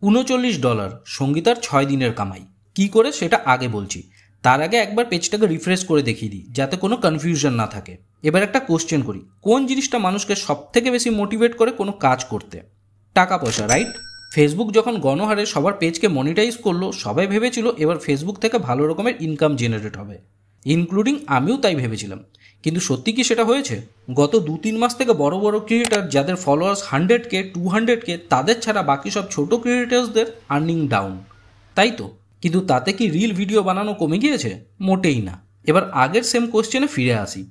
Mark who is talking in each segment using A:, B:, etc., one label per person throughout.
A: $39 সঙ্গীতার 6 দিনের কামাই। কি করে সেটা আগে বলছি, তার আগে একবার পেজটাকে রিফ্রেশ করে দেখিয়ে দিই যাতে কোনো কনফিউশন না থাকে। এবার একটা কোশ্চেন করি, কোন জিনিসটা মানুষকে সব থেকে বেশি মোটিভেট করে কোনো কাজ করতে? টাকা পয়সা, রাইট? ফেসবুক যখন গণহারে সবার পেজকে মনিটাইজ করলো, সবাই ভেবেছিল এবার ফেসবুক থেকে ভালো রকমের ইনকাম জেনারেট হবে, ইনক্লুডিং আমিও তাই ভেবেছিলাম। কিন্তু সত্যি কি সেটা হয়েছে? গত 2-3 মাস থেকে বড় বড় ক্রিয়েটার যাদের ফলোয়ার্স 100K 200K তাদের ছাড়া বাকি সব ছোট ক্রিয়েটার্সদের আর্নিং ডাউন, তাই তো? কিন্তু তাতে কি রিল ভিডিও বানানো কমে গিয়েছে? মোটেই না। এবার আগের সেম কোশ্চেনে ফিরে আসি,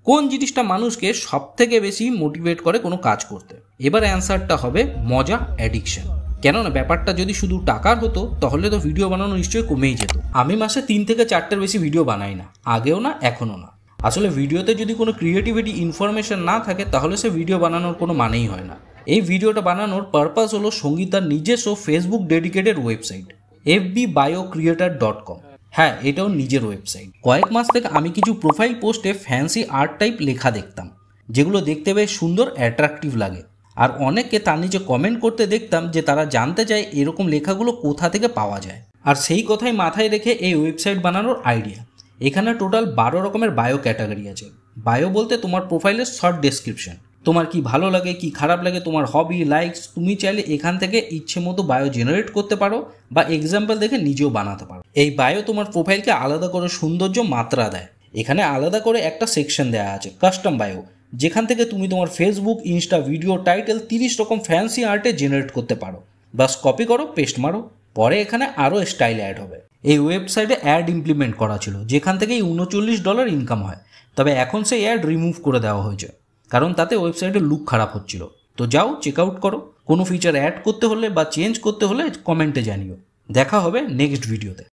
A: কোন জিনিসটা মানুষকে সব থেকে বেশি মোটিভেট করে কোনো কাজ করতে? এবার অ্যান্সারটা হবে মজা, অ্যাডিকশন। কেননা ব্যাপারটা যদি শুধু টাকার হতো তাহলে তো ভিডিও বানানো নিশ্চয়ই কমেই যেত। আমি মাসে 3 থেকে 4টের বেশি ভিডিও বানাই না, আগেও না, এখনও না। আসলে ভিডিওতে যদি কোনো ক্রিয়েটিভিটি ইনফরমেশন না থাকে তাহলে সে ভিডিও বানানোর কোনো মানেই হয় না। এই ভিডিওটা বানানোর পারপাস হলো সঙ্গীতার নিজস্ব ফেসবুক ডেডিকেটেড ওয়েবসাইট fbbiocreator.com। হ্যাঁ, এটাও নিজের ওয়েবসাইট। কয়েক মাস থেকে আমি কিছু প্রোফাইল পোস্টে ফ্যান্সি আর্ট টাইপ লেখা দেখতাম, যেগুলো দেখতে বেশ সুন্দর, অ্যাট্রাকটিভ লাগে। আর অনেককে তার নিচে কমেন্ট করতে দেখতাম যে তারা জানতে চায় এরকম লেখাগুলো কোথা থেকে পাওয়া যায়। আর সেই কথাই মাথায় রেখে এই ওয়েবসাইট বানানোর আইডিয়া। এখানে টোটাল 12 রকমের বায়ো ক্যাটাগরি আছে। বায়ো বলতে তোমার প্রোফাইলের শর্ট ডেসক্রিপশন, তোমার কি ভালো লাগে, কি খারাপ লাগে, তোমার হবি, লাইকস। তুমি চাইলে এখান থেকে ইচ্ছে মতো বায়ো জেনারেট করতে পারো বা এক্সাম্পল দেখে নিজেও বানাতে পারো। এই বায়ো তোমার প্রোফাইলকে আলাদা করে সৌন্দর্য মাত্রা দেয়। এখানে আলাদা করে একটা সেকশন দেওয়া আছে কাস্টম বায়ো, যেখান থেকে তুমি তোমার ফেসবুক, ইনস্টা, ভিডিও, টাইটেল 30 রকম ফ্যান্সি আর্টে জেনারেট করতে পারো। বাস কপি করো, পেস্ট মারো, পরে এখানে আরও স্টাইল অ্যাড হবে। এই ওয়েবসাইটে অ্যাড ইমপ্লিমেন্ট করা ছিল, যেখান থেকে $39 ইনকাম হয়। তবে এখন সেই অ্যাড রিমুভ করে দেওয়া হয়েছে, কারণ তাতে ওয়েবসাইটের লুক খারাপ হচ্ছিল। তো যাও, চেক আউট করো। কোনো ফিচার অ্যাড করতে হলে বা চেঞ্জ করতে হলে কমেন্টে জানিও। দেখা হবে নেক্সট ভিডিওতে।